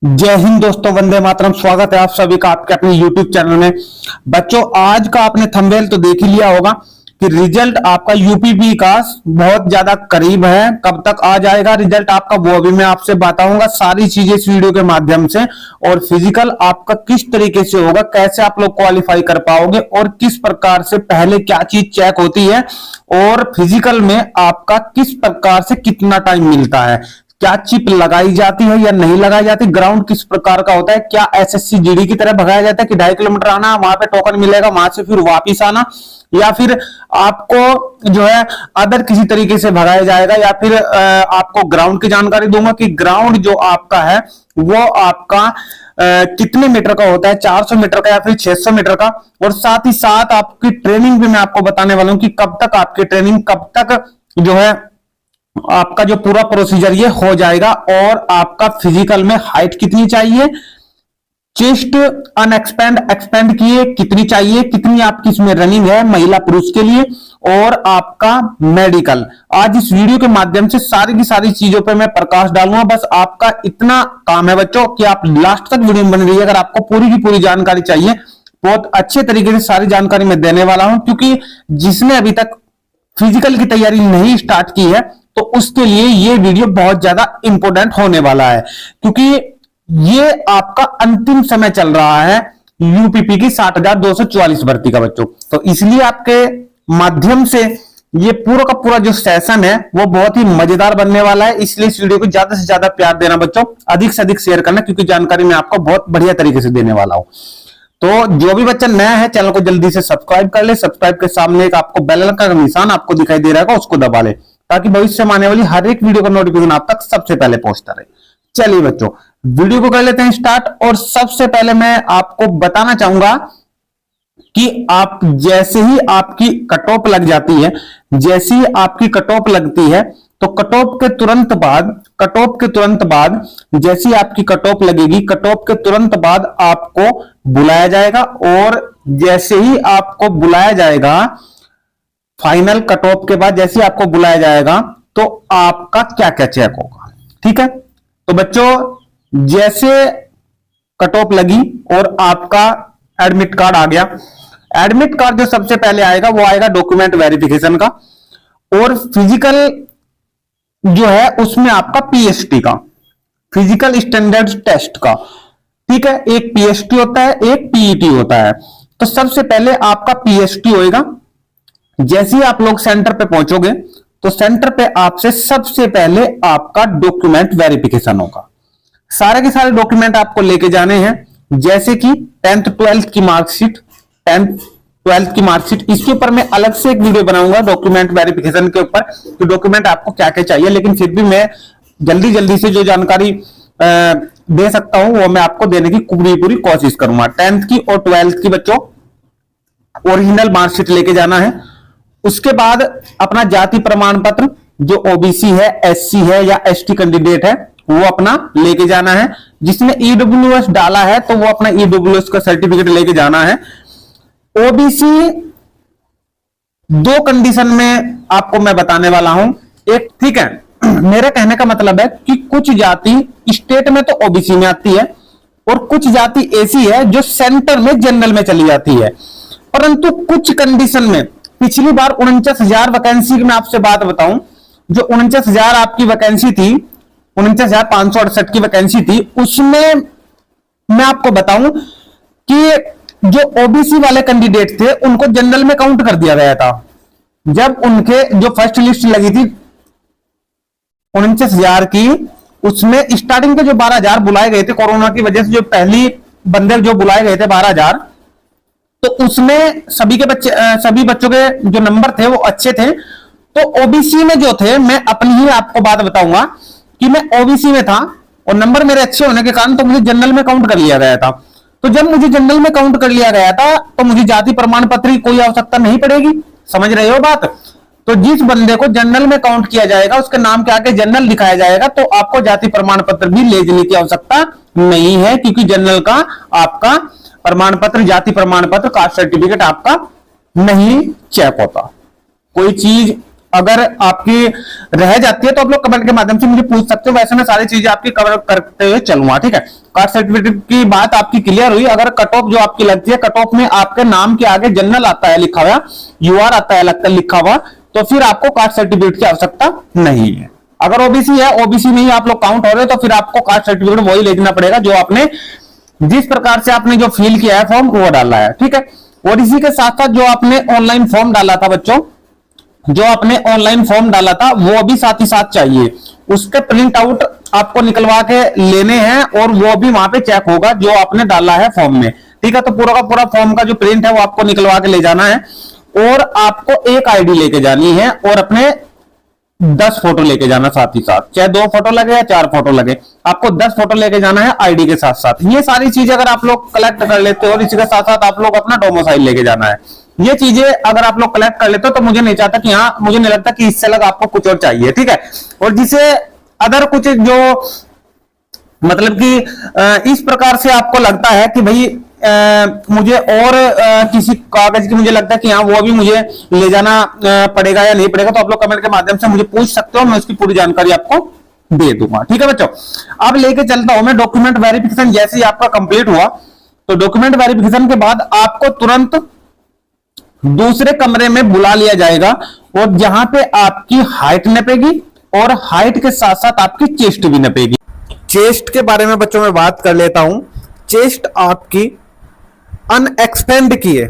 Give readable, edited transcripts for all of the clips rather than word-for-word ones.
जय हिंद दोस्तों, वंदे मातरम। स्वागत है आप सभी का आपके अपने YouTube चैनल में। बच्चों, आज का आपने थंबनेल तो देख ही लिया होगा कि रिजल्ट आपका यूपीपी का बहुत ज्यादा करीब है। कब तक आ जाएगा रिजल्ट आपका, वो अभी मैं आपसे बताऊंगा सारी चीजें इस वीडियो के माध्यम से। और फिजिकल आपका किस तरीके से होगा, कैसे आप लोग क्वालिफाई कर पाओगे और किस प्रकार से पहले क्या चीज चेक होती है और फिजिकल में आपका किस प्रकार से कितना टाइम मिलता है, क्या चिप लगाई जाती है या नहीं लगाई जाती, ग्राउंड किस प्रकार का होता है, क्या एसएससी जीडी की तरह भगाया जाता है कि 2.5 किलोमीटर आना, वहां पे टोकन मिलेगा, वहां से फिर वापिस आना, या फिर आपको जो है अदर किसी तरीके से भगाया जाएगा, या फिर आपको ग्राउंड की जानकारी दूंगा कि ग्राउंड जो आपका है वो आपका कितने मीटर का होता है, 400 मीटर का या फिर 600 मीटर का। और साथ ही साथ आपकी ट्रेनिंग भी मैं आपको बताने वाला हूं कि कब तक आपकी ट्रेनिंग, कब तक जो है आपका जो पूरा प्रोसीजर ये हो जाएगा। और आपका फिजिकल में हाइट कितनी चाहिए, चेस्ट अनएक्सपेंड एक्सपेंड किए कितनी चाहिए, कितनी आपकी इसमें रनिंग है महिला पुरुष के लिए, और आपका मेडिकल। आज इस वीडियो के माध्यम से सारी की सारी चीजों पे मैं प्रकाश डालूंगा। बस आपका इतना काम है बच्चों कि आप लास्ट तक वीडियो बन रही है। अगर आपको पूरी की पूरी जानकारी चाहिए, बहुत अच्छे तरीके से सारी जानकारी मैं देने वाला हूं, क्योंकि जिसने अभी तक फिजिकल की तैयारी नहीं स्टार्ट की है तो उसके लिए ये वीडियो बहुत ज्यादा इंपॉर्टेंट होने वाला है, क्योंकि ये आपका अंतिम समय चल रहा है यूपीपी की 60,244 भर्ती का बच्चों। तो इसलिए आपके माध्यम से ये पूरा का पूरा जो सेशन है वो बहुत ही मजेदार बनने वाला है। इसलिए इस वीडियो को ज्यादा से ज्यादा प्यार देना बच्चों, अधिक से अधिक शेयर करना, क्योंकि जानकारी मैं आपको बहुत बढ़िया तरीके से देने वाला हूं। तो जो भी बच्चा नया है चैनल को जल्दी से सब्सक्राइब कर ले। सब्सक्राइब के सामने एक आपको बेल आइकन का निशान आपको दिखाई दे रहा है, उसको दबा ले, ताकि भविष्य में आने वाली हर एक वीडियो का नोटिफिकेशन आप तक सबसे पहले पहुंचता रहे। चलिए बच्चों, वीडियो को कर लेते हैं स्टार्ट। और सबसे पहले मैं आपको बताना चाहूंगा कि आप जैसे ही आपकी कट ऑफ लग जाती है, जैसे ही आपकी कट ऑफ लगती है, तो कट ऑफ के तुरंत बाद जैसी आपकी कट ऑफ लगेगी, कट ऑफ के तुरंत बाद आपको बुलाया जाएगा। और जैसे ही आपको बुलाया जाएगा, फाइनल कट ऑफ के बाद जैसे आपको बुलाया जाएगा, तो आपका क्या क्या चेक होगा। ठीक है, तो बच्चों जैसे कट ऑफ लगी और आपका एडमिट कार्ड आ गया, एडमिट कार्ड जो सबसे पहले आएगा वो आएगा डॉक्यूमेंट वेरिफिकेशन का, और फिजिकल जो है उसमें आपका पीएसटी का, फिजिकल स्टैंडर्ड टेस्ट का। ठीक है, एक पीएसटी होता है, एक पीईटी होता है। तो सबसे पहले आपका पीएसटी होएगा। जैसे ही आप लोग सेंटर पे पहुंचोगे तो सेंटर पे आपसे सबसे पहले आपका डॉक्यूमेंट वेरिफिकेशन होगा। सारे के सारे डॉक्यूमेंट आपको लेके जाने हैं, जैसे कि 10th 12th की मार्कशीट, 10th 12th की मार्कशीट। इसके ऊपर मैं अलग से एक वीडियो बनाऊंगा डॉक्यूमेंट वेरिफिकेशन के ऊपर कि डॉक्यूमेंट आपको क्या क्या चाहिए, लेकिन फिर भी मैं जल्दी जल्दी से जो जानकारी दे सकता हूं वो मैं आपको देने की पूरी कोशिश करूंगा। 10th की और 12th की बच्चों ओरिजिनल मार्कशीट लेके जाना है। उसके बाद अपना जाति प्रमाण पत्र, जो ओबीसी है, एससी है या एसटी कैंडिडेट है, वो अपना लेके जाना है। जिसने ईडब्ल्यूएस डाला है तो वो अपना ईडब्ल्यूएस का सर्टिफिकेट लेके जाना है। ओबीसी दो कंडीशन में आपको मैं बताने वाला हूं। एक, ठीक है, मेरे कहने का मतलब है कि कुछ जाति स्टेट में तो ओबीसी में आती है और कुछ जाति ऐसी है जो सेंटर में जनरल में चली जाती है। परंतु कुछ कंडीशन में, पिछली बार 49,000 वैकेंसी की मैं आपसे बात बताऊं, जो 49,000 आपकी वैकेंसी थी, 49,568 की वैकेंसी थी, उसमें मैं आपको बताऊं कि जो ओबीसी वाले कैंडिडेट थे उनको जनरल में काउंट कर दिया गया था। जब उनके जो फर्स्ट लिस्ट लगी थी 49,000 की, उसमें स्टार्टिंग के जो 12,000 बुलाए गए थे कोरोना की वजह से, जो पहली बंदे जो बुलाए गए थे 12,000, तो उसमें सभी बच्चों के जो नंबर थे वो अच्छे थे। तो ओबीसी में जो थे, मैं अपनी ही आपको बात बताऊंगा कि मैं ओबीसी में था और नंबर मेरे अच्छे होने के कारण तो मुझे जनरल में काउंट कर लिया गया था। तो जब मुझे जनरल में काउंट कर लिया गया था तो मुझे जाति प्रमाण पत्र की कोई आवश्यकता नहीं पड़ेगी। समझ रहे हो बात? तो जिस बंदे को जनरल में काउंट किया जाएगा, उसके नाम के आगे जनरल दिखाया जाएगा, तो आपको जाति प्रमाण पत्र भी ले जाने की आवश्यकता नहीं है, क्योंकि जनरल का आपका प्रमाण पत्र, जाति प्रमाण पत्र, कास्ट सर्टिफिकेट आपका नहीं चेक होता। कोई चीज अगर आपकी रह जाती है तो आप लोग कमेंट के माध्यम से मुझे पूछ सकते हो, वैसे मैं सारी चीजें आपकी कवर करते हुए चलूंगा। ठीक है, कास्ट सर्टिफिकेट की बात आपकी क्लियर हुई। अगर कट ऑफ जो आपकी लगती है, कट ऑफ में आपके नाम के आगे जनरल आता है लिखा हुआ, यूआर आता है लिखा हुआ, तो फिर आपको कास्ट सर्टिफिकेट की आवश्यकता नहीं है। अगर ओबीसी है, ओबीसी में ही आप लोग काउंट हो रहे हो, तो फिर आपको कास्ट सर्टिफिकेट वही लेना पड़ेगा जो आपने जिस प्रकार से आपने जो फिल किया है फॉर्म वो डाला है। ठीक है, और इसी के साथ साथ जो आपने ऑनलाइन फॉर्म डाला था बच्चों, जो आपने ऑनलाइन फॉर्म डाला था वो भी साथ ही साथ चाहिए। उसके प्रिंट आउट आपको निकलवा के लेने हैं और वो भी वहां पे चेक होगा जो आपने डाला है फॉर्म में। ठीक है, तो पूरा का पूरा फॉर्म का जो प्रिंट है वो आपको निकलवा के ले जाना है और आपको एक आईडी लेके जानी है और अपने 10 फोटो लेके जाना साथ ही साथ, चाहे 2 फोटो लगे या 4 फोटो लगे, आपको 10 फोटो लेके जाना है आईडी के साथ साथ। ये सारी चीजें अगर आप लोग कलेक्ट कर लेते हो और इसी के साथ साथ आप लोग अपना डोमिसाइल लेके जाना है, ये चीजें अगर आप लोग कलेक्ट कर लेते हो तो मुझे नहीं चाहता कि हाँ, मुझे नहीं लगता कि इससे अलग आपको कुछ और चाहिए। ठीक है, और जिसे अदर कुछ जो मतलब कि इस प्रकार से आपको लगता है कि भाई मुझे और किसी कागज की मुझे लगता है कि हाँ वो भी मुझे ले जाना पड़ेगा या नहीं पड़ेगा, तो आप लोग कमेंट के माध्यम से मुझे पूछ सकते हो, मैं उसकी पूरी जानकारी आपको दे दूंगा। ठीक है बच्चों, अब लेके चलता हूं मैं डॉक्यूमेंट वेरिफिकेशन। जैसे ही आपका कंप्लीट हुआ तो डॉक्यूमेंट वेरिफिकेशन के बाद आपको तुरंत दूसरे कमरे में बुला लिया जाएगा और जहां पे आपकी हाइट नपेगी और हाइट के साथ साथ आपकी चेस्ट भी नपेगी। चेस्ट के बारे में बच्चों में बात कर लेता हूं। चेस्ट आपकी अनएक्सपेंड की है,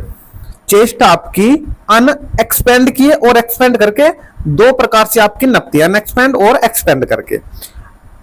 चेस्ट आपकी अनएक्सपेंड की है और एक्सपेंड करके 2 प्रकार से आपकी नपती है, अनएक्सपेंड और एक्सपेंड करके।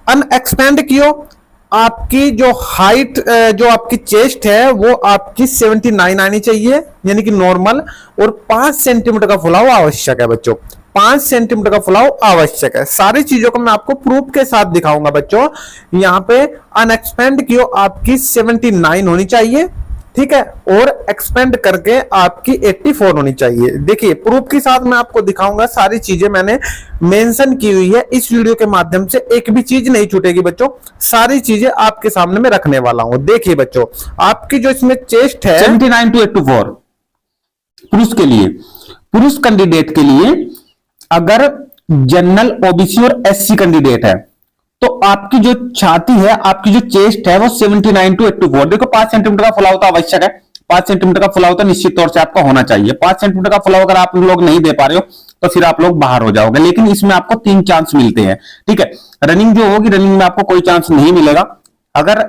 अनएक्सपेंड की हो आपकी जो हाइट जो आपकी चेस्ट है वो आपकी 79 आनी चाहिए, यानी कि नॉर्मल, और 5 सेंटीमीटर का फुलाव आवश्यक है बच्चों, 5 सेंटीमीटर का फुलाव आवश्यक है। सारी चीजों को मैं आपको प्रूफ के साथ दिखाऊंगा बच्चों। यहां पे अनएक्सपेंड की हो आपकी 79 होनी चाहिए, ठीक है, और एक्सपेंड करके आपकी 84 होनी चाहिए। देखिए प्रूफ के साथ मैं आपको दिखाऊंगा, सारी चीजें मैंने मेंशन की हुई है इस वीडियो के माध्यम से, एक भी चीज नहीं छूटेगी बच्चों, सारी चीजें आपके सामने में रखने वाला हूं। देखिए बच्चों, आपकी जो इसमें चेस्ट है 79 to 84 पुरुष के लिए, पुरुष कैंडिडेट के लिए, अगर जनरल ओबीसी और एससी कैंडिडेट है तो आपकी जो छाती है, आपकी जो चेस्ट है वो 79 to 84। देखो 5 सेंटीमीटर का फुलाव तो आवश्यक है, 5 सेंटीमीटर का फुलाव तो निश्चित तौर से आपका होना चाहिए। 5 सेंटीमीटर का फुलाव अगर आप लोग नहीं दे पा रहे हो तो फिर आप लोग बाहर हो जाओगे, लेकिन इसमें आपको 3 चांस मिलते हैं। ठीक है, रनिंग जो होगी, रनिंग में आपको कोई चांस नहीं मिलेगा। अगर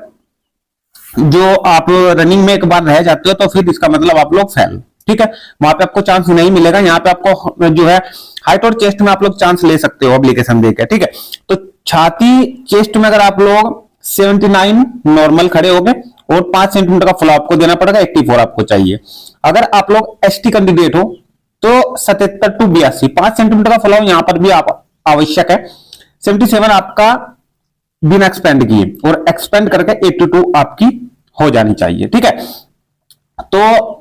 जो आप रनिंग में एक बार रह जाते हो तो फिर इसका मतलब आप लोग फेल। ठीक है, वहां पे आपको चांस नहीं मिलेगा। यहाँ पे आपको जो है हाइट और चेस्ट में आप लोग चांस ले सकते हो एप्लीकेशन देकर। ठीक है, तो छाती चेस्ट में अगर आप लोग 79 नॉर्मल खड़े हो गए और 5 सेंटीमीटर का फुलाव आपको देना पड़ेगा, 84 आपको चाहिए। अगर आप लोग एसटी कैंडिडेट हो तो 77 to 82, 5 सेंटीमीटर का फुलाव यहां पर भी आप आवश्यक है। 77 आपका बिना एक्सपेंड किए और एक्सपेंड करके 82 आपकी हो जानी चाहिए। ठीक है, तो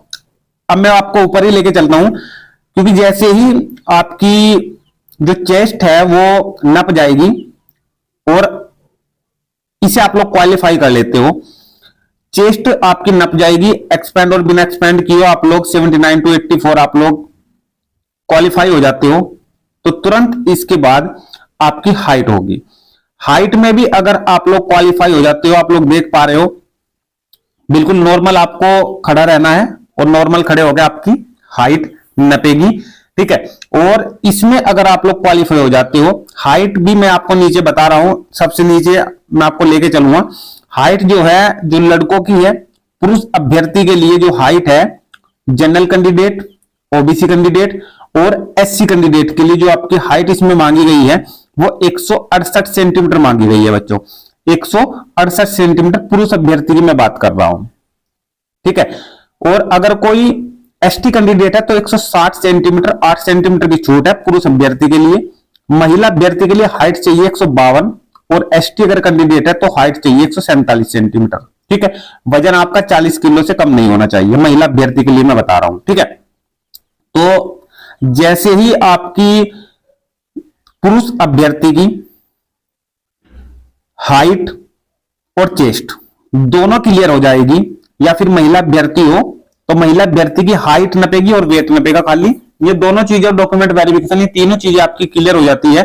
अब मैं आपको ऊपर ही लेके चलता हूं, क्योंकि जैसे ही आपकी जो चेस्ट है वो नप जाएगी और इसे आप लोग क्वालिफाई कर लेते हो, चेस्ट आपकी नप जाएगी, एक्सपेंड और बिना एक्सपेंड किए आप लोग 79 to 84 आप लोग क्वालिफाई हो जाते हो, तो तुरंत इसके बाद आपकी हाइट होगी। हाइट में भी अगर आप लोग क्वालिफाई हो जाते हो, आप लोग देख पा रहे हो बिल्कुल नॉर्मल आपको खड़ा रहना है और नॉर्मल खड़े हो गए आपकी हाइट नपेगी। ठीक है, और इसमें अगर आप लोग क्वालिफाई हो जाते हो, हाइट भी मैं आपको नीचे बता रहा हूं, सबसे नीचे मैं आपको लेके चलूंगा। हाइट जो है जो लड़कों की है, पुरुष अभ्यर्थी के लिए जो हाइट है, जनरल कैंडिडेट, ओबीसी कैंडिडेट और एससी कैंडिडेट के लिए जो आपकी हाइट इसमें मांगी गई है वो 168 सेंटीमीटर मांगी गई है बच्चों, 168 सेंटीमीटर पुरुष अभ्यर्थी की मैं बात कर रहा हूं। ठीक है, और अगर कोई एसटी कैंडिडेट है तो 160 सेंटीमीटर, 8 सेंटीमीटर की छूट है पुरुष अभ्यर्थी के लिए। महिला अभ्यर्थी के लिए हाइट चाहिए 152 और एसटी अगर कैंडिडेट है तो हाइट चाहिए 147 सेंटीमीटर। ठीक है, वजन आपका 40 किलो से कम नहीं होना चाहिए, महिला अभ्यर्थी के लिए मैं बता रहा हूं। ठीक है, तो जैसे ही आपकी पुरुष अभ्यर्थी की हाइट और चेस्ट दोनों क्लियर हो जाएगी, या फिर महिला अभ्यर्थी हो तो महिला अभ्यर्थी की हाइट नपेगी और वेट नपेगा खाली ये दोनों चीजें, डॉक्यूमेंट वेरिफिकेशन, ये तीनों चीजें आपकी क्लियर हो जाती है,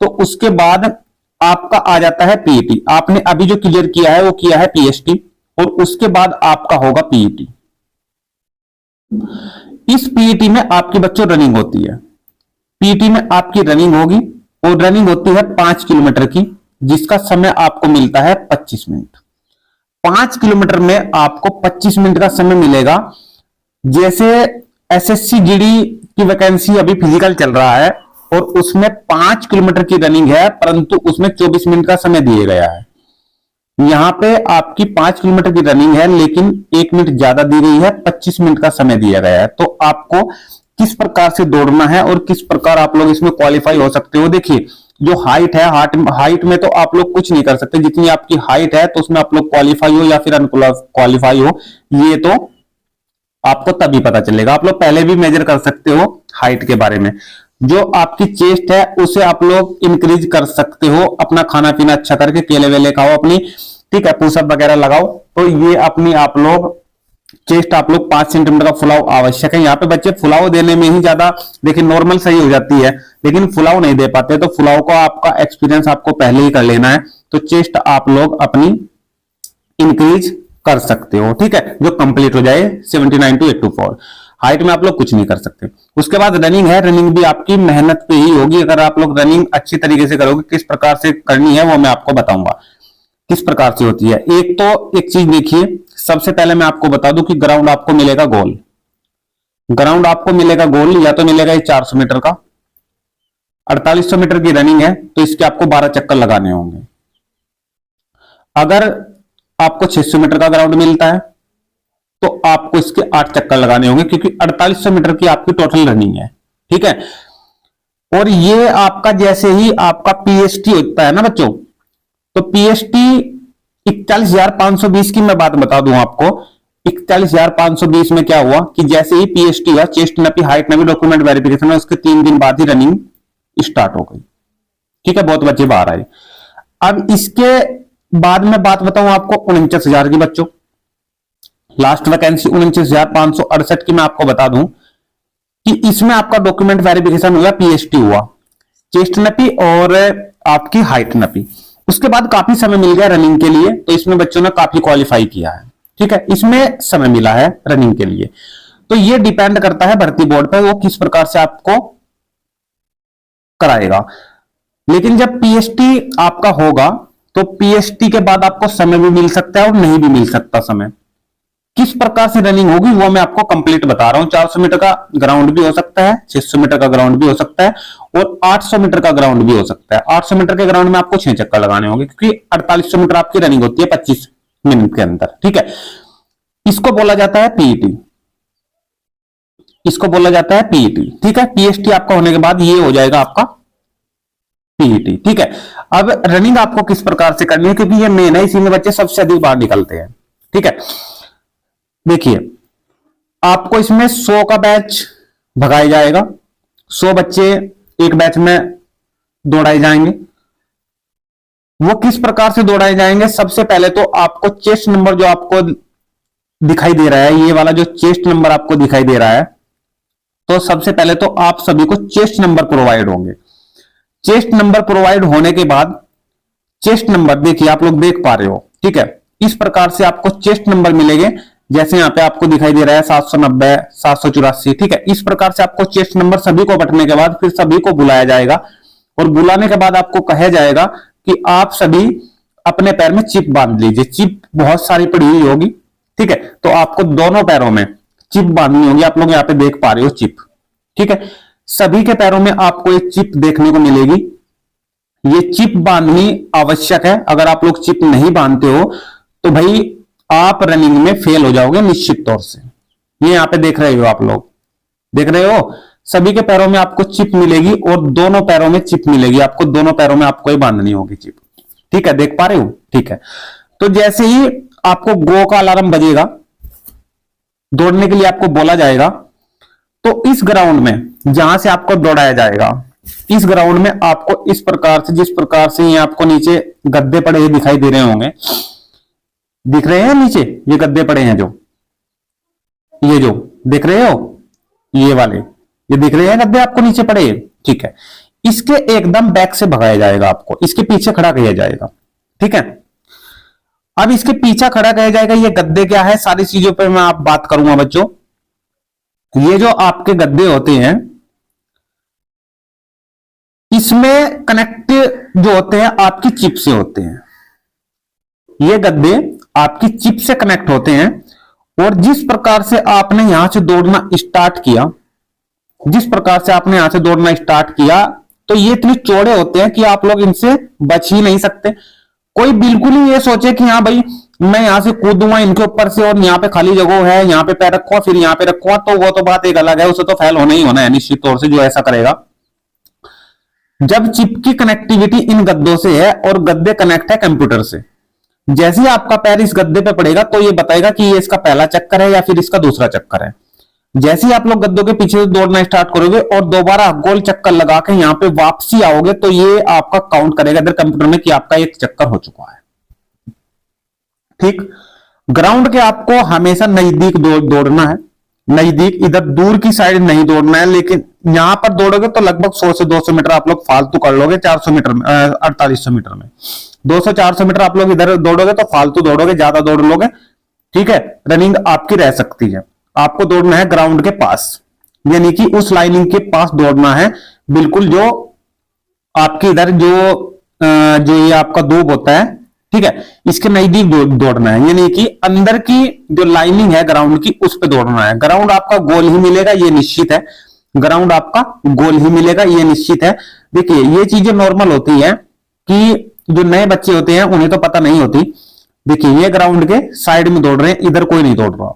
तो उसके बाद आपका आ जाता है पीईटी। आपने अभी जो क्लियर किया है वो किया है पीएसटी, और उसके बाद आपका होगा पीईटी। इस पीईटी में आपकी बच्चों रनिंग होती है। पीईटी में आपकी रनिंग होगी, और रनिंग होती है 5 किलोमीटर की, जिसका समय आपको मिलता है 25 मिनट। 5 किलोमीटर में आपको 25 मिनट का समय मिलेगा। जैसे एसएससी जीडी की वैकेंसी अभी फिजिकल चल रहा है, और उसमें 5 किलोमीटर की रनिंग है, परंतु उसमें 24 मिनट का समय दिया गया है। यहां पे आपकी 5 किलोमीटर की रनिंग है, लेकिन 1 मिनट ज्यादा दी गई है, 25 मिनट का समय दिया गया है। तो आपको किस प्रकार से दौड़ना है और किस प्रकार आप लोग इसमें क्वालिफाई हो सकते हो। देखिए, जो हाइट है, हाइट में तो आप लोग कुछ नहीं कर सकते। जितनी आपकी हाइट है तो उसमें आप लोग क्वालिफाई हो या फिर अनक्वालिफाई हो, ये तो आपको तभी पता चलेगा। आप लोग पहले भी मेजर कर सकते हो हाइट के बारे में। जो आपकी चेस्ट है उसे आप लोग इंक्रीज कर सकते हो, अपना खाना पीना अच्छा करके, केले वेले खाओ अपनी, ठीक है, पुशअप वगैरह लगाओ। तो ये अपनी आप लोग चेस्ट आप लोग 5 सेंटीमीटर का फुलाव आवश्यक है। यहाँ पे बच्चे फुलाव देने में ही ज्यादा, देखिए नॉर्मल सही हो जाती है, लेकिन फुलाव नहीं दे पाते। तो फुलाव का आपका एक्सपीरियंस आपको पहले ही कर लेना है। तो चेस्ट आप लोग अपनी इंक्रीज कर सकते हो, ठीक है, जो कंप्लीट हो जाए 79 to 824। हाइट में आप लोग कुछ नहीं कर सकते। उसके बाद रनिंग है, रनिंग भी आपकी मेहनत पे ही होगी। अगर आप लोग रनिंग अच्छी तरीके से करोगे, किस प्रकार से करनी है वो मैं आपको बताऊंगा किस प्रकार से होती है। एक चीज देखिए, सबसे पहले मैं आपको बता दूं कि ग्राउंड आपको मिलेगा गोल। ग्राउंड आपको मिलेगा गोल, या तो मिलेगा ये 400 मीटर का। 4800 मीटर की रनिंग है, तो इसके आपको 12 चक्कर लगाने होंगे। अगर आपको 600 मीटर का ग्राउंड मिलता है तो आपको इसके 8 चक्कर लगाने होंगे, क्योंकि 4800 मीटर की आपकी टोटल रनिंग है, ठीक है। और ये आपका जैसे ही आपका पीएसटी होता है ना बच्चों, तो पीएसटी 41,520 की मैं बात बता दूं आपको। 41,520 में क्या हुआ कि जैसे ही पीएसटी हुआ, चेस्ट नपी, हाइट नपी, डॉक्यूमेंट वेरिफिकेशन है, उसके 3 दिन बाद ही रनिंग स्टार्ट हो गई, ठीक है। बहुत बच्चे बाहर आए। अब इसके बाद में बात बताऊं आपको 49,000 की बच्चों, लास्ट वैकेंसी 49,568 की मैं आपको बता दूं कि इसमें आपका डॉक्यूमेंट वेरिफिकेशन हुआ, पीएसटी हुआ, चेस्ट नपी और आपकी हाइट नपी। उसके बाद काफी समय मिल गया रनिंग के लिए, तो इसमें बच्चों ने काफी क्वालिफाई किया है, ठीक है। इसमें समय मिला है रनिंग के लिए। तो ये डिपेंड करता है भर्ती बोर्ड पर, वो किस प्रकार से आपको कराएगा। लेकिन जब पीएसटी आपका होगा तो पीएसटी के बाद आपको समय भी मिल सकता है और नहीं भी मिल सकता समय। किस प्रकार से रनिंग होगी वो मैं आपको कंप्लीट बता रहा हूं। 400 मीटर का ग्राउंड भी हो सकता है, 600 मीटर का ग्राउंड भी हो सकता है, और 800 मीटर का ग्राउंड भी हो सकता है। 800 मीटर के ग्राउंड में आपको 6 चक्कर लगाने होंगे, क्योंकि 4800 मीटर आपकी रनिंग होती है 25 मिनट के अंदर, ठीक है। इसको बोला जाता है पीईटी, इसको बोला जाता है पीईटी, ठीक है। पीएसटी आपका होने के बाद ये हो जाएगा आपका पीईटी, ठीक है। अब रनिंग आपको किस प्रकार से करनी है, क्योंकि ये मेन है, इसी में बच्चे सबसे अधिक बाहर निकलते हैं, ठीक है। देखिए, आपको इसमें 100 का बैच भगाया जाएगा। 100 बच्चे एक बैच में दौड़ाए जाएंगे। वो किस प्रकार से दौड़ाए जाएंगे, सबसे पहले तो आपको चेस्ट नंबर जो आपको दिखाई दे रहा है, ये वाला जो चेस्ट नंबर आपको दिखाई दे रहा है, तो सबसे पहले तो आप सभी को चेस्ट नंबर प्रोवाइड होंगे। चेस्ट नंबर प्रोवाइड होने के बाद चेस्ट नंबर देखिए, आप लोग देख पा रहे हो, ठीक है। इस प्रकार से आपको चेस्ट नंबर मिलेंगे, जैसे यहां पे आपको दिखाई दे रहा है 790, 784, ठीक है। इस प्रकार से आपको चेस्ट नंबर सभी को बंटने के बाद फिर सभी को बुलाया जाएगा, और बुलाने के बाद आपको कहा जाएगा कि आप सभी अपने पैर में चिप बांध लीजिए। चिप बहुत सारी पड़ी हुई होगी, ठीक है। तो आपको दोनों पैरों में चिप बांधनी होगी। आप लोग यहाँ पे देख पा रहे हो चिप, ठीक है। सभी के पैरों में आपको एक चिप देखने को मिलेगी। ये चिप बांधनी आवश्यक है। अगर आप लोग चिप नहीं बांधते हो तो भाई आप रनिंग में फेल हो जाओगे निश्चित तौर से। ये यहां पे देख रहे हो, आप लोग देख रहे हो, सभी के पैरों में आपको चिप मिलेगी, और दोनों पैरों में चिप मिलेगी। आपको दोनों पैरों में आपको ही बांधनी होगी चिप, ठीक है। देख पा रहे हो, ठीक है। तो जैसे ही आपको गो का अलार्म बजेगा, दौड़ने के लिए आपको बोला जाएगा, तो इस ग्राउंड में जहां से आपको दौड़ाया जाएगा, इस ग्राउंड में आपको इस प्रकार से, जिस प्रकार से ये आपको नीचे गद्दे पड़े हुए दिखाई दे रहे होंगे, दिख रहे हैं नीचे ये गद्दे पड़े हैं, जो ये जो देख रहे हो, ये वाले ये दिख रहे हैं गद्दे आपको नीचे पड़े, ठीक है। इसके एकदम बैक से भगाया जाएगा, आपको इसके पीछे खड़ा किया जाएगा, ठीक है। अब इसके पीछे खड़ा किया जाएगा। ये गद्दे क्या है, सारी चीजों पे मैं आप बात करूंगा बच्चों। ये जो आपके गद्दे होते हैं, इसमें कनेक्ट जो होते हैं आपकी चिप से होते हैं। ये गद्दे आपकी चिप से कनेक्ट होते हैं, और जिस प्रकार से आपने यहां से दौड़ना स्टार्ट किया, जिस प्रकार से आपने यहां से दौड़ना स्टार्ट किया, तो ये इतने चौड़े होते हैं कि आप लोग इनसे बच ही नहीं सकते। कोई बिल्कुल ही ये सोचे कि हाँ भाई मैं यहां से कूदूंगा इनके ऊपर से, और यहाँ पे खाली जगह है, यहाँ पे पैर रखूंगा फिर यहाँ पे रखूंगा, तो वो तो बात एक अलग है, उसे तो फेल होना ही होना है निश्चित तौर से जो ऐसा करेगा। जब चिप की कनेक्टिविटी इन गद्दों से है और गद्दे कनेक्ट है कंप्यूटर से, जैसे ही आपका पैर इस गद्दे पे पड़ेगा तो ये बताएगा कि ये इसका पहला चक्कर है या फिर इसका दूसरा चक्कर है। जैसे ही आप लोग गद्दों के पीछे से दौड़ना स्टार्ट करोगे और दोबारा गोल चक्कर लगा के यहाँ पे वापसी आओगे, तो ये आपका काउंट करेगा इधर कंप्यूटर में कि आपका एक चक्कर हो चुका है, ठीक। ग्राउंड के आपको हमेशा नजदीक दौड़ना है, नजदीक, इधर दूर की साइड नहीं दौड़ना है। लेकिन यहां पर दौड़ोगे तो लगभग 100 से 200 मीटर आप लोग फालतू कर लोगे, 400 मीटर में 4800 मीटर में 200-400 मीटर आप लोग इधर दौड़ोगे तो फालतू दौड़ोगे, ज्यादा दौड़ लोगे, ठीक है। रनिंग आपकी रह सकती है। आपको दौड़ना है ग्राउंड के पास, यानी कि उस लाइनिंग के पास दौड़ना है, बिल्कुल जो आपके इधर जो ये आपका दूब होता है, ठीक है, इसके नजदीक दौड़ना है, यानी कि अंदर की जो लाइनिंग है ग्राउंड की उस पे दौड़ना है। ग्राउंड आपका गोल ही मिलेगा ये निश्चित है, ग्राउंड आपका गोल ही मिलेगा ये निश्चित है। देखिए ये चीजें नॉर्मल होती है कि जो नए बच्चे होते हैं उन्हें तो पता नहीं होती। देखिए ये ग्राउंड के साइड में दौड़ रहे हैं, इधर कोई नहीं दौड़ रहा,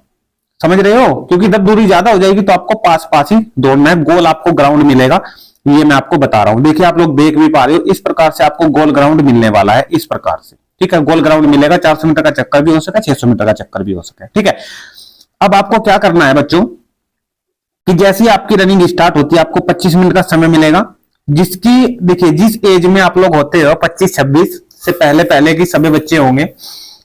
समझ रहे हो, क्योंकि इधर दूरी ज्यादा हो जाएगी तो आपको पास पास ही दौड़ना है, गोल आपको ग्राउंड मिलेगा, ये मैं आपको बता रहा हूं। देखिए आप लोग देख भी पा रहे हो, इस प्रकार से आपको गोल ग्राउंड मिलने वाला है, इस प्रकार से, ठीक है। गोल ग्राउंड मिलेगा, 400 मीटर का चक्कर भी हो सके, 600 मीटर का चक्कर भी हो सके, ठीक है। अब आपको क्या करना है बच्चों कि जैसे ही आपकी रनिंग स्टार्ट होती है आपको 25 मिनट का समय मिलेगा, जिसकी देखिए जिस एज में आप लोग होते हो 25-26 से पहले पहले की सभी बच्चे होंगे,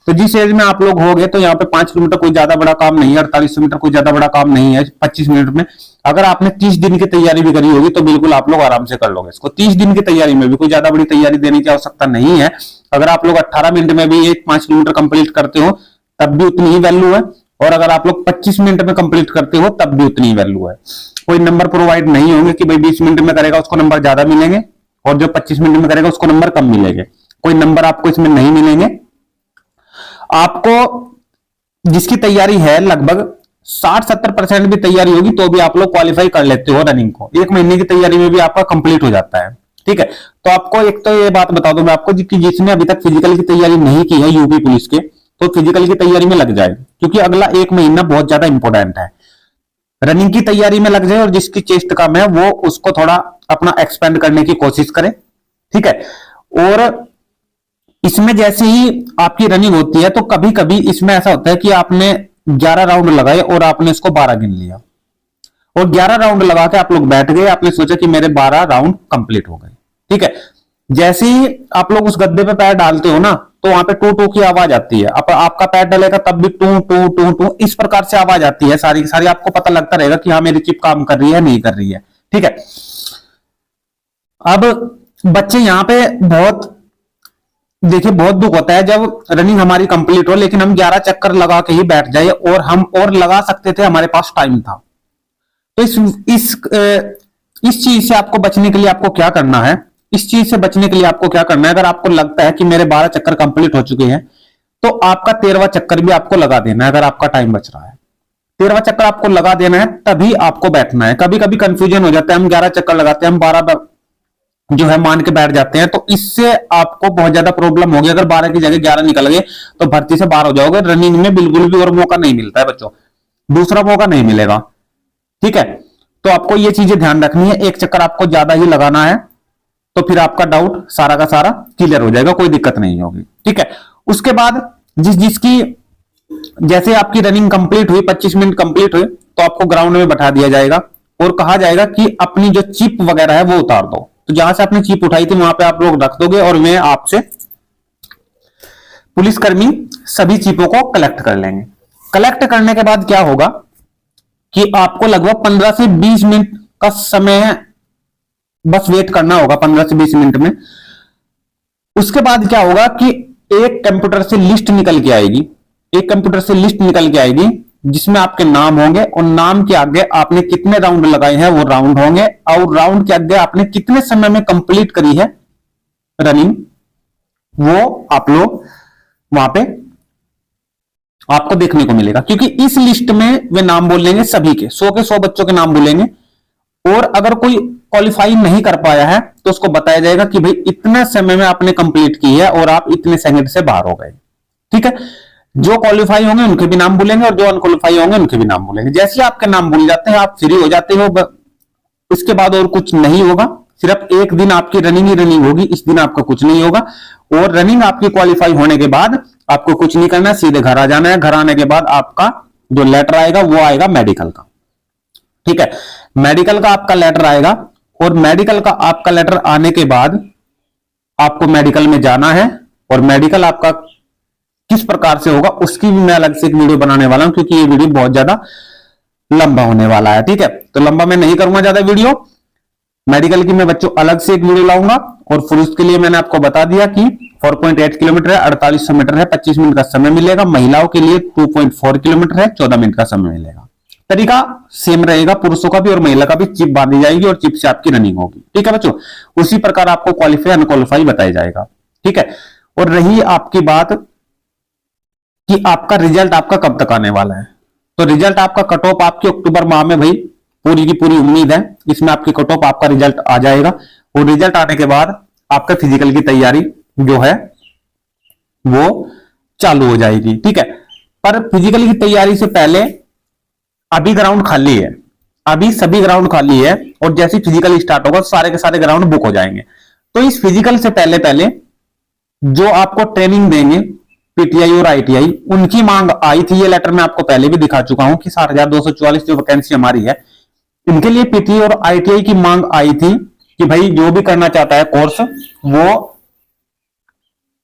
तो जिस एज में आप लोग होंगे तो यहाँ पे 5 किलोमीटर कोई ज्यादा बड़ा काम नहीं है, 4800 मीटर कोई ज्यादा बड़ा काम नहीं है 25 मिनट में। अगर आपने 30 दिन की तैयारी भी करी होगी तो बिल्कुल आप लोग आराम से कर लोगे इसको। 30 दिन की तैयारी में भी कोई ज्यादा बड़ी तैयारी देने की आवश्यकता नहीं है। अगर आप लोग 18 मिनट में भी एक 5 किलोमीटर कंप्लीट करते हो तब भी उतनी ही वैल्यू है, और अगर आप लोग 25 मिनट में कंप्लीट करते हो तब भी उतनी ही वैल्यू है। कोई नंबर प्रोवाइड नहीं होंगे कि भाई 20 मिनट में करेगा उसको नंबर ज्यादा मिलेंगे और जो 25 मिनट में करेगा उसको नंबर कम मिलेंगे, कोई नंबर आपको इसमें नहीं मिलेंगे। आपको जिसकी तैयारी है लगभग 60-70% भी तैयारी होगी तो भी आप लोग क्वालिफाई कर लेते हो रनिंग को, 1 महीने की तैयारी में भी आपका कंप्लीट हो जाता है, ठीक है। तो आपको एक तो ये बात बता दूं मैं आपको कि जिसने अभी तक फिजिकल की तैयारी नहीं की है यूपी पुलिस के, तो फिजिकल की तैयारी में लग जाए, क्योंकि अगला 1 महीना बहुत ज्यादा इंपॉर्टेंट है। रनिंग की तैयारी में लग जाए और जिसकी चेस्ट कम है वो उसको थोड़ा अपना एक्सपेंड करने की कोशिश करे, ठीक है। और इसमें जैसे ही आपकी रनिंग होती है तो कभी कभी इसमें ऐसा होता है कि आपने 11 राउंड लगाए और आपने इसको 12 गिन लिया, और 11 राउंड लगा के आप लोग बैठ गए, आपने सोचा कि मेरे 12 राउंड कंप्लीट हो गए, ठीक है। जैसे ही आप लोग उस गद्दे पे पैर डालते हो ना तो वहां पे टू टू की आवाज आती है, आपका पैर डलेगा तब भी टू टू टू टू इस प्रकार से आवाज आती है, सारी सारी आपको पता लगता रहेगा कि हाँ मेरी चिप काम कर रही है नहीं कर रही है, ठीक है। अब बच्चे यहां पे बहुत देखिए बहुत दुख होता है जब रनिंग हमारी कंप्लीट हो लेकिन हम 11 चक्कर लगा के ही बैठ जाए, और हम और लगा सकते थे, हमारे पास टाइम था। तो इस चीज से आपको बचने के लिए आपको क्या करना है, इस चीज से बचने के लिए आपको क्या करना है, अगर आपको लगता है कि मेरे 12 चक्कर कंप्लीट हो चुके हैं तो आपका 13वां चक्कर भी आपको लगा देना है। अगर आपका टाइम बच रहा है 13वां चक्कर आपको लगा देना है, तभी आपको बैठना है। कभी कभी कंफ्यूजन हो जाता है, हम 11 चक्कर लगाते हैं, हम 12 जो है मान के बैठ जाते हैं, तो इससे आपको बहुत ज्यादा प्रॉब्लम होगी। अगर 12 की जगह 11 निकल गए तो भर्ती से बाहर हो जाओगे, रनिंग में बिल्कुल भी और मौका नहीं मिलता है बच्चों, दूसरा मौका नहीं मिलेगा, ठीक है। तो आपको ये चीजें ध्यान रखनी है, एक चक्कर आपको ज्यादा ही लगाना है तो फिर आपका डाउट सारा का सारा क्लियर हो जाएगा, कोई दिक्कत नहीं होगी, ठीक है। उसके बाद जिसकी जैसे आपकी रनिंग कंप्लीट हुई, 25 मिनट कंप्लीट हुए, तो आपको ग्राउंड में बैठा दिया जाएगा और कहा जाएगा कि अपनी जो चिप वगैरह है वो उतार दो। तो जहां से आपने चिप उठाई थी वहां पे आप लोग रख दोगे और मैं आपसे पुलिसकर्मी सभी चिपों को कलेक्ट कर लेंगे। कलेक्ट करने के बाद क्या होगा कि आपको लगभग 15 से 20 मिनट का समय बस वेट करना होगा 15 से 20 मिनट में। उसके बाद क्या होगा कि एक कंप्यूटर से लिस्ट निकल के आएगी, एक कंप्यूटर से लिस्ट निकल के आएगी जिसमें आपके नाम होंगे और नाम के आगे आपने कितने राउंड लगाए हैं वो राउंड होंगे, और राउंड के आगे आपने कितने समय में कंप्लीट करी है रनिंग वो आप लोग वहां पे आपको देखने को मिलेगा। क्योंकि इस लिस्ट में वे नाम बोल लेंगे सभी के 100 के 100 बच्चों के नाम बोलेंगे, और अगर कोई क्वालिफाई नहीं कर पाया है तो उसको बताया जाएगा कि भाई इतने समय में आपने कंप्लीट की है और आप इतने सेकंड से बाहर हो गए। ठीक है, जो क्वालिफाई होंगे उनके भी नाम बोलेंगे और जो अनक्वालिफाई होंगे उनके भी नाम बोलेंगे। जैसे आपके नाम बोल जाते हैं आप फ्री हो जाते हो, उसके बाद और कुछ नहीं होगा, सिर्फ एक दिन आपकी रनिंग ही रनिंग होगी, इस दिन आपका कुछ नहीं होगा। और रनिंग आपकी क्वालिफाई होने के बाद आपको कुछ नहीं करना है, सीधे घर आ जाना है। घर आने के बाद आपका जो लेटर आएगा वो आएगा मेडिकल का। ठीक है, मेडिकल का आपका लेटर आएगा, और मेडिकल का आपका लेटर आने के बाद आपको मेडिकल में जाना है, और मेडिकल आपका किस प्रकार से होगा उसकी भी मैं अलग से एक वीडियो बनाने वाला हूं, क्योंकि ये वीडियो बहुत ज्यादा लंबा होने वाला है। ठीक है, तो लंबा मैं नहीं करूंगा ज्यादा वीडियो, मेडिकल की मैं बच्चों अलग से एक वीडियो लाऊंगा। और फिर उसके लिए मैंने आपको बता दिया कि 4.8 किलोमीटर है, 4800 मीटर है, 25 मिनट का समय मिलेगा। महिलाओं के लिए 2.4 किलोमीटर है, 14 मिनट का समय मिलेगा। तरीका सेम रहेगा, पुरुषों का भी और महिला का भी। चिप बांधी जाएगी और चिप से आपकी रनिंग होगी। ठीक है बच्चों, उसी प्रकार आपको क्वालिफाई अनक्वालिफाई बताया जाएगा। ठीक है, और रही आपकी बात कि आपका रिजल्ट आपका कब तक आने वाला है, तो रिजल्ट आपका कट ऑफ आपके अक्टूबर माह में भाई पूरी की पूरी उम्मीद है इसमें आपकी कट ऑफ आपका रिजल्ट आ जाएगा। और रिजल्ट आने के बाद आपका फिजिकल की तैयारी जो है वो चालू हो जाएगी। ठीक है, पर फिजिकल की तैयारी से पहले अभी ग्राउंड खाली है, अभी सभी ग्राउंड खाली है, और जैसे फिजिकल स्टार्ट होगा सारे के सारे ग्राउंड बुक हो जाएंगे। तो इस फिजिकल से पहले पहले जो आपको ट्रेनिंग देंगे पीटीआई और आईटीआई, उनकी मांग आई थी। ये लेटर मैं आपको पहले भी दिखा चुका हूं कि 60,244 जो वैकेंसी हमारी है, इनके लिए पीटीआई और आईटीआई की मांग आई थी कि भाई जो भी करना चाहता है कोर्स वो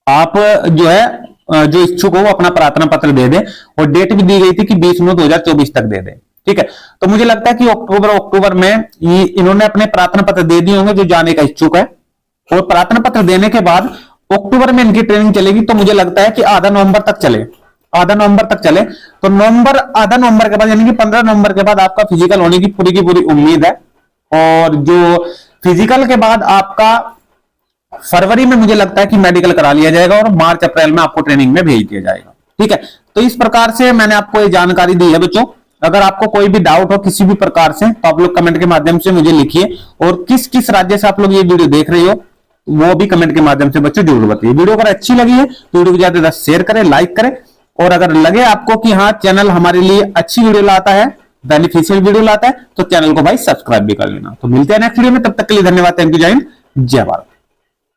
आप जो है जो इच्छुक हो वो अपना प्रार्थना पत्र दे दे, और डेट भी दी गई थी कि 20/9/2024 तक दे दे। ठीक है, तो मुझे लगता है कि अक्टूबर में इन्होंने अपने प्रार्थना पत्र दे दिए होंगे जो जाने का इच्छुक है, और प्रार्थना पत्र देने के बाद अक्टूबर में इनकी ट्रेनिंग चलेगी। तो मुझे लगता है कि आधा नवंबर तक चले, आधा नवंबर तक चले। तो आधा नवंबर के बाद यानी कि 15 नवंबर के बाद आपका फिजिकल होने की पूरी उम्मीद है। और जो फिजिकल के बाद आपका फरवरी में मुझे लगता है कि मेडिकल करा लिया जाएगा, और मार्च अप्रैल में आपको ट्रेनिंग में भेज दिया जाएगा। ठीक है, तो इस प्रकार से मैंने आपको ये जानकारी दी है बच्चों। अगर आपको कोई भी डाउट हो किसी भी प्रकार से तो आप लोग कमेंट के माध्यम से मुझे लिखिए, और किस किस राज्य से आप लोग ये वीडियो देख रहे हो वो भी कमेंट के माध्यम से बच्चों जरूर बताइए। वीडियो अगर अच्छी लगी है तो वीडियो को ज्यादा से ज्यादा शेयर करें, लाइक करें, और अगर लगे आपको कि हाँ चैनल हमारे लिए अच्छी वीडियो लाता है, बेनिफिशियल वीडियो लाता है, तो चैनल को भाई सब्सक्राइब भी कर लेना। तो मिलते हैं नेक्स्ट वीडियो में, तब तक के लिए धन्यवाद। थैंक यू, जय हिंद, जय भारत।